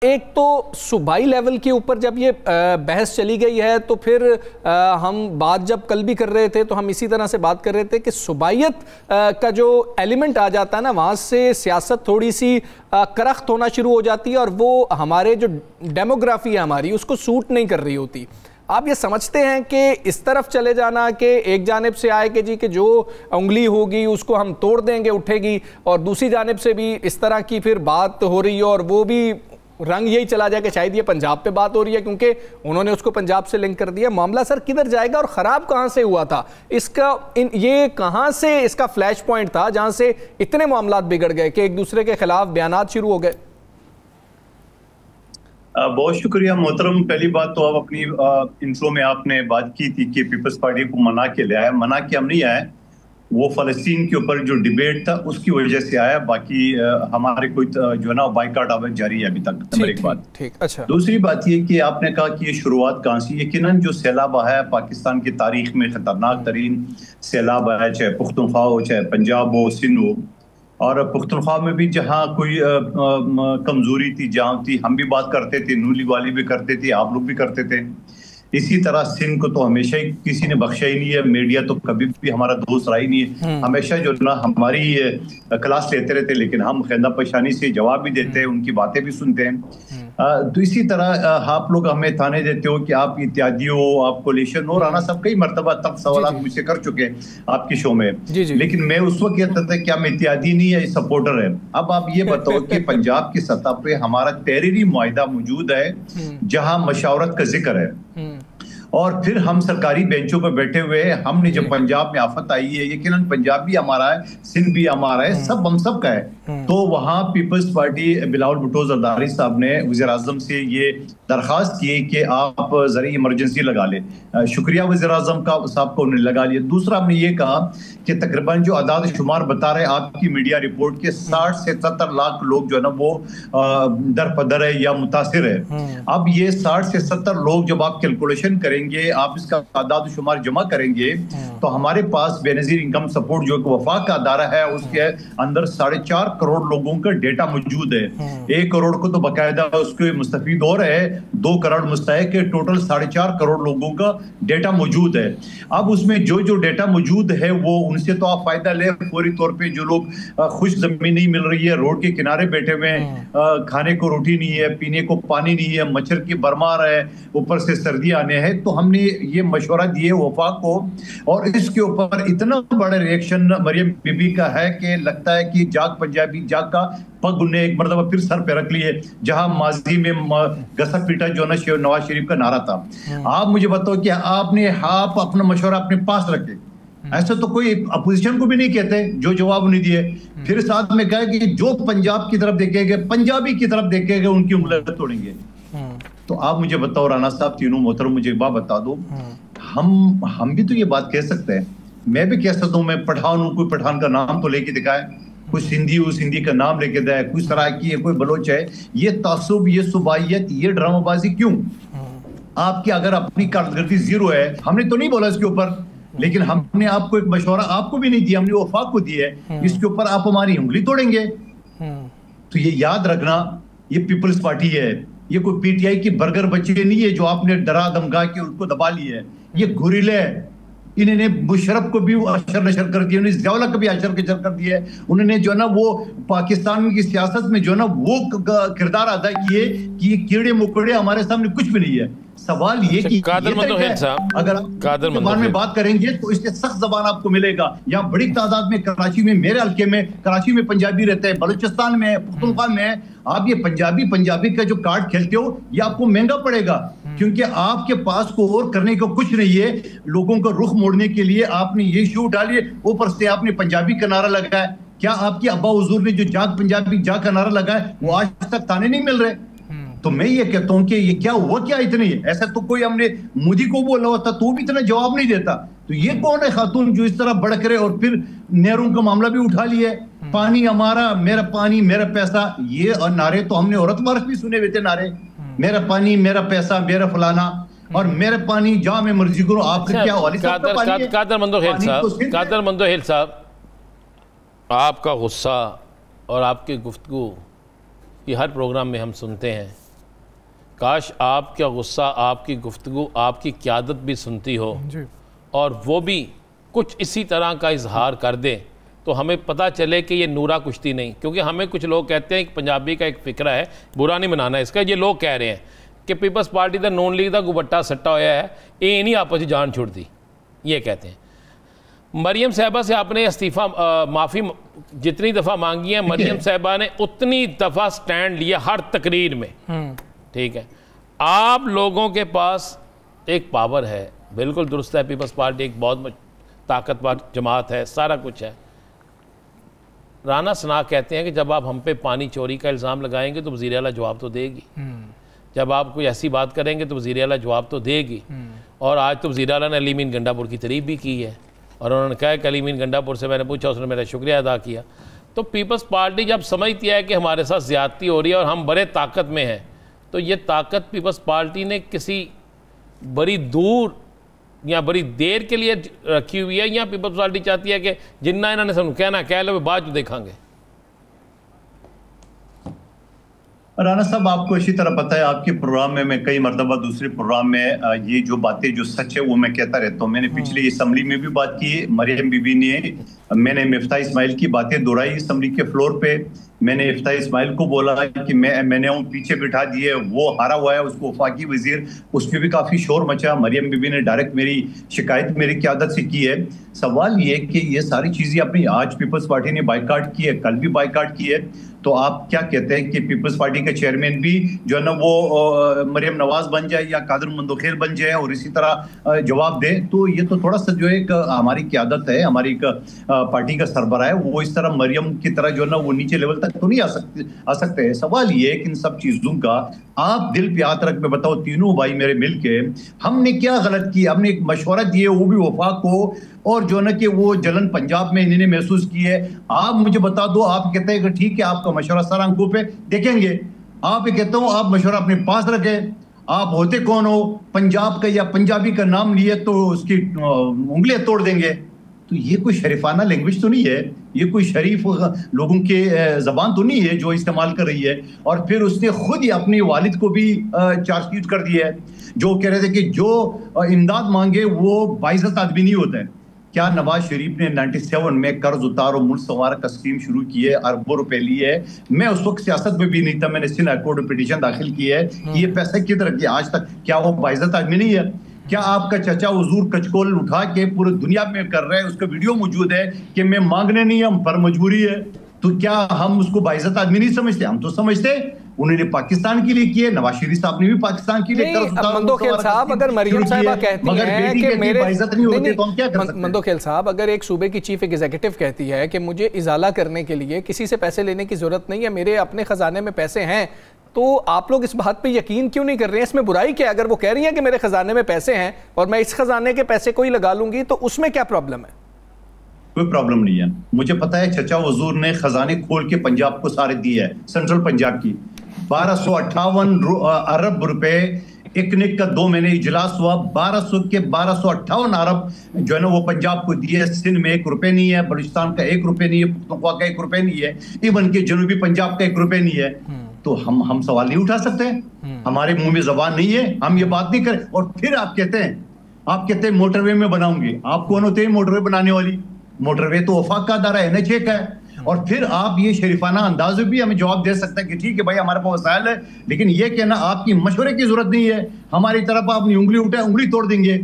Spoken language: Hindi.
एक तो सूबाई लेवल के ऊपर जब ये बहस चली गई है तो फिर हम बात जब कल भी कर रहे थे तो हम इसी तरह से बात कर रहे थे कि सूबाइयत का जो एलिमेंट आ जाता है ना, वहाँ से सियासत थोड़ी सी करख्त होना शुरू हो जाती है और वो हमारे जो डेमोग्राफी है हमारी उसको सूट नहीं कर रही होती। आप ये समझते हैं कि इस तरफ चले जाना कि एक जानिब से आए कि जी कि जो उंगली होगी उसको हम तोड़ देंगे उठेगी, और दूसरी जानिब से भी इस तरह की फिर बात हो रही है और वो भी रंग यही चला जाए कि शायद ये पंजाब पे बात हो रही है क्योंकि उन्होंने उसको पंजाब से लिंक कर दिया। मामला सर किधर जाएगा और ख़राब कहाँ से हुआ था इसका? ये कहाँ से इसका फ्लैश पॉइंट था जहाँ से इतने मामलात बिगड़ गए कि एक दूसरे के खिलाफ बयानात शुरू हो गए? बहुत शुक्रिया मोहतरम। पहली बात तो आप अपनी इंट्रो में आपने बात की थी कि पीपल्स पार्टी को मना के ले आया। मना के हम नहीं आए, वो फ़लस्तीन के ऊपर जो डिबेट था उसकी वजह से आया। बाकी हमारे कोई जो है ना बाइकाट अब जारी है अभी तक। नंबर एक बात। ठीक, अच्छा। दूसरी बात ये कि आपने कहा कि ये शुरुआत कहाँ से? यकीनन जो सैलाब आया है पाकिस्तान की तारीख में खतरनाक तरीन सैलाब आया, चाहे पुख्तनख्वा हो, चाहे पंजाब हो, सिंध हो। और पुख्तनख्वा में भी जहाँ कोई कमजोरी थी, जहाँ थी, हम भी बात करते थे, नूली वाली भी करते थे, आप लोग भी करते थे। इसी तरह सिंध को तो हमेशा ही किसी ने बख्शा ही नहीं है। मीडिया तो कभी भी हमारा दोस्त रहा ही नहीं है। हमेशा जो ना हमारी क्लास लेते रहते, लेकिन हम खैदा परेशानी से जवाब भी देते हैं, उनकी बातें भी सुनते हैं। तो इसी तरह आप लोग हमें ताने देते हो कि आप इत्यादि हो, आप कोलिशन हो। राना साहब कई मरतबा तक सवाल मुझसे कर चुके हैं आपकी शो में, लेकिन मैं उस वक्त कहता था कि हम इत्यादि नहीं है, सपोर्टर है। अब आप ये बताओ कि पंजाब की सतह पे हमारा तहरीरी मुआहिदा मौजूद है जहां मशावरत का जिक्र है, और फिर हम सरकारी बेंचों पर बैठे हुए हैं। हमने जब पंजाब में आफत आई है, यकीनन पंजाब भी हमारा है, सिंध भी हमारा है, सब हम सब का है। तो वहाँ पीपल्स पार्टी बिलावल भुट्टो जरदारी साहब ने वज़ीर आज़म से ये दरख्वास्त की कि आप जरा इमरजेंसी लगा ले। शुक्रिया वज़ीर आज़म का, साहब को उन्होंने लगा लिया। दूसरा हमने ये कहा कि तकरीबन जो आदाद शुमार बता रहे आपकी मीडिया रिपोर्ट के 60 से 70 लाख लोग जो है ना वो दरपदर है या मुतासिर है। अब ये 60 से 70 लोग जब आप कैलकुलेशन करेंगे, आप इसका आदाद शुमार जमा करेंगे, तो हमारे पास बेनजीर इनकम सपोर्ट जो वफाक का अदारा है उसके अंदर 4.5 करोड़ लोगों का डेटा मौजूद है। 1 करोड़ को तो बाकायदा उसके मुस्तफीद और है, 2 करोड़ मुस्तहिक है, टोटल 4.5 करोड़ लोगों का डेटा मौजूद है। अब उसमें जो जो डेटा मौजूद है वो उनसे तो आप फायदा ले। फौरी तौर पे जो लोग खुश जमीन नहीं मिल रही है, रोड के किनारे बैठे हुए हैं, खाने को रोटी नहीं है, पीने को पानी नहीं है, मच्छर की भरमार है, ऊपर से सर्दी आने हैं, तो हमने ये मशवरा दिए वफाक को। और इसके ऊपर इतना बड़ा रिएक्शन मरियम बीबी का है कि लगता है कि जाग पंजाबी जाग का पग उन्हें एक मरतबा फिर सर पे रख लिए, जहां माजी में घसा पीटा जो ना नवाज शरीफ का नारा था। आप मुझे बताओ कि आपने आप अपना मशवरा अपने पास रखे, ऐसा तो कोई अपोजिशन को भी नहीं कहते जो जवाब उन्हें दिए। फिर साथ में कहा कि जो पंजाब की तरफ देखेंगे, पंजाबी की तरफ देखेंगे, उनकी उंगलियां तोड़ेंगे। तो आप मुझे बताओ राना साहब, तीनों मोहतरम, मुझे एक बात बता दो, हम भी तो ये बात कह सकते हैं। मैं भी कह सकता हूँ मैं पठान हूँ, कोई पठान का नाम तो लेके दिखाए, कोई सिंधी हो सिंधी का नाम लेके दे, कोई सराकी है, कोई बलोच है। ये तासुब, ये सुबाइयत, ये ड्रामाबाजी क्यों? आपकी अगर अपनी कारकर्दगी जीरो है, हमने तो नहीं बोला इसके ऊपर, लेकिन हमने आपको एक मशवरा आपको भी नहीं दिया, हमने वफाक को दिया है, इसके ऊपर आप हमारी उंगली तोड़ेंगे। तो ये याद रखना, ये पीपल्स पार्टी है, ये कोई पीटीआई की बर्गर बच्चे नहीं है जो आपने डरा धमका के उनको दबा लिया है। ये गुरिल्ले, इन्होंने मुशर्रफ को भी अशर नशर कर दिया, उन्होंने ज़ियाउल्लाह को भी अशर नशर कर दिया है। उन्होंने जो है ना वो पाकिस्तान की सियासत में जो है ना वो किरदार अदा किए कि ये कीड़े मुकड़े हमारे सामने कुछ भी नहीं है। सवाल ये कि अगर आप में बात करेंगे तो इसके सख्त जबान आपको मिलेगा। यहाँ बड़ी तादाद में कराची में, मेरे हल्के में कराची में पंजाबी रहते हैं, बलूचिस्तान में, पुख्तनख्वा में। आप ये पंजाबी का जो कार्ड खेलते हो ये आपको महंगा पड़ेगा, क्योंकि आपके पास को और करने को कुछ नहीं है। लोगों का रुख मोड़ने के लिए आपने ये इशू उठा लिए, ऊपर से आपने पंजाबी का नारा लगाया। क्या आपकी अब्बा हुजूर ने जो जाग पंजाबी जाग का नारा लगाया वो आज तक ताने नहीं मिल रहे? तो मैं ये कहता हूं कि ये क्या हुआ, क्या इतनी है? ऐसा तो कोई हमने मोदी को बोला होता तो भी इतना जवाब नहीं देता। तो ये कौन है खातून जो इस तरह भड़क रहे? और फिर नेहरू का मामला भी उठा लिया, पानी हमारा, मेरा पानी मेरा पैसा, ये और नारे तो हमने औरत वारस भी सुने हुए थे नारे, मेरा पानी मेरा पैसा मेरा फलाना, और मेरा पानी जहाँ मैं मर्जी करूँ। आपका क्या कादर मंदोहेल साहब, आपका गुस्सा और आपकी गुफ्तगू ये हर प्रोग्राम में हम सुनते हैं, काश आपका गुस्सा, आपकी गुफ्तगू, आपकी क़यादत भी सुनती हो और वो भी कुछ इसी तरह का इजहार कर दे, तो हमें पता चले कि ये नूरा कुश्ती नहीं। क्योंकि हमें कुछ लोग कहते हैं, एक पंजाबी का एक फ़िक्रा है, बुरा नहीं मनाना इसका, ये लोग कह रहे हैं कि पीपल्स पार्टी का नून लीग का गुबट्टा सट्टा होया है, ये नहीं आपस में जान छुड़ती, ये कहते हैं। मरियम साहबा से आपने इस्तीफ़ा माफ़ी जितनी दफ़ा मांगी है, मरियम साहबा ने उतनी दफ़ा स्टैंड लिया हर तकरीर में, ठीक है। आप लोगों के पास एक पावर है, बिल्कुल दुरुस्त है, पीपल्स पार्टी एक बहुत ताकतवर जमात है, सारा कुछ है। राना सना कहते हैं कि जब आप हम पे पानी चोरी का इल्ज़ाम लगाएंगे तो वज़ीर आला जवाब तो देगी, जब आप कोई ऐसी बात करेंगे तो वज़ीर आला जवाब तो देगी। और आज तो वज़ीर आला ने अली मीन गंडापुर की तारीफ़ भी की है और उन्होंने कहा कि अली मीन गंडापुर से मैंने पूछा, उसने मेरा शुक्रिया अदा किया। तो पीपल्स पार्टी जब समझती है कि हमारे साथ ज़्यादती हो रही है और हम बड़े ताकत में हैं, तो ये ताकत पीपल्स पार्टी ने किसी बड़ी दूर या बड़ी देर के लिए रखी हुई है, या पीपल्स पार्टी चाहती है कि जिन्ना इन्होंने सब कहना कह लो, बाद में देखेंगे। राना साहब, आपको अच्छी तरह पता है, आपके प्रोग्राम में मैं कई मरतबा दूसरे प्रोग्राम में ये जो बातें जो सच है वो मैं कहता रहता हूँ। मैंने पिछली असम्बली में भी बात की, मरियम बीबी ने, मैंने मिफ्ता इस्माइल की बातें दोहराई असम्बली के फ्लोर पे। मैंने मिफ्ता इस्माइल को बोला कि मैंने वो पीछे बिठा दिए, वो हारा हुआ है, उसको वफाकी वजीर, उस पर भी काफ़ी शोर मचा। मरियम बीबी ने डायरेक्ट मेरी शिकायत मेरी क़यादत से की है। सवाल ये कि ये सारी चीज़ें अपनी आज पीपल्स पार्टी ने बाइकाट की है, कल भी बाइकाट की है, तो आप क्या कहते हैं कि पीपल्स पार्टी का चेयरमैन भी जो है ना वो मरियम नवाज बन जाए या कादर मंदोखेल बन जाए और इसी तरह जवाब दे? तो ये तो थोड़ा सा जो एक हमारी क़यादत है, हमारी एक पार्टी का सरबराह है, वो इस तरह मरियम की तरह जो है ना वो नीचे लेवल तक तो नहीं आ सकते हैं। सवाल ये है कि इन सब चीज़ों का आप दिल पे हाथ रख के बताओ, तीनों भाई मेरे मिलके हमने क्या गलत किया? हमने एक मशवरा दिए, वो भी वफाक को, और जो ना कि वो जलन पंजाब में इन्होंने महसूस की है। आप मुझे बता दो, आप कहते हैं कि ठीक है आपका मशवरा सर आंखों पे देखेंगे, आप ये कहता हूँ आप मशवरा अपने पास रखें। आप होते कौन हो? पंजाब का या पंजाबी का नाम लिए तो उसकी उंगलियां तोड़ देंगे। तो ये कोई शरीफाना लैंग्वेज तो नहीं है, ये कोई शरीफ लोगों के ज़बान तो नहीं है जो इस्तेमाल कर रही है। और फिर उसने खुद ही अपने वालिद को भी चार्जशीट कर दिया है, जो कह रहे थे कि जो इमदाद मांगे वो बाइज़्ज़त आदमी नहीं होता है। क्या नवाज शरीफ ने 97 में कर्ज उतार और मुल्क संवार का स्कीम शुरू की है, अरबों रुपए लिए है। मैं उस वक्त सियासत में भी नहीं था, मैंने सिंध हाई कोर्ट में पिटीशन दाखिल की है कि ये पैसे किधर किया आज तक। क्या वो बाइज़्ज़त आदमी नहीं है? क्या आपका चचा हुजूर कचकोल उठा के पूरी दुनिया में कर रहे हैं, उसका वीडियो मौजूद है कि मैं मांगने नहीं, हम पर मजबूरी है। तो क्या हम उसको बाइज़्ज़त आदमी नहीं समझते? हम तो समझते उन्होंने पाकिस्तान के लिए किया, नवाज शरीफ साहब ने भी पाकिस्तान के लिए मंदोखेल साहब, अगर मरियम साहिबा कहती हैं कि मेरे मंदोखेल साहब, अगर एक सूबे की चीफ एग्जीक्यूटिव कहती है कि मुझे इजाला करने के लिए किसी से पैसे लेने की जरूरत नहीं है, मेरे अपने खजाने में पैसे हैं, तो आप लोग इस बात पे यकीन क्यों नहीं कर रहे हैं? इसमें बुराई क्या है? अगर वो कह रही हैं कि मेरे खजाने में पैसे हैं और मैं इस खजाने के पैसे को ही लगा लूंगी, तो उसमें क्या प्रॉब्लम है? कोई प्रॉब्लम नहीं है। मुझे पता है चचा हुजूर ने खजाने खोल के पंजाब को सारे दिए है, सेंट्रल पंजाब की 1258 अरब रुपए। इकनिक का 2 महीने इजलास हुआ, 1200 के 1258 अरब जो है ना वो पंजाब को दिए। सिंध में 1 रुपए नहीं है, बलूचिस्तान का 1 रुपए नहीं है, पुख्तनख्वा का 1 रुपए नहीं है, इवन के जनूबी पंजाब का 1 रुपए नहीं है। तो हम सवाल नहीं उठा सकते? हमारे मुंह में जबान नहीं है, हम ये बात नहीं करें। और फिर आप कहते हैं मोटरवे में बनाऊंगी। आप कौन होते हैं मोटरवे बनाने वाली? मोटरवे तो वफाक का अदारा है, NH का है। और फिर आप ये शरीफाना अंदाज में भी हमें जवाब दे सकते हैं कि ठीक है भाई हमारे पास वसाइल है, लेकिन ये कहना आपकी मशवरे की जरूरत नहीं है, हमारी तरफ आप उंगली उठे उंगली तोड़ देंगे।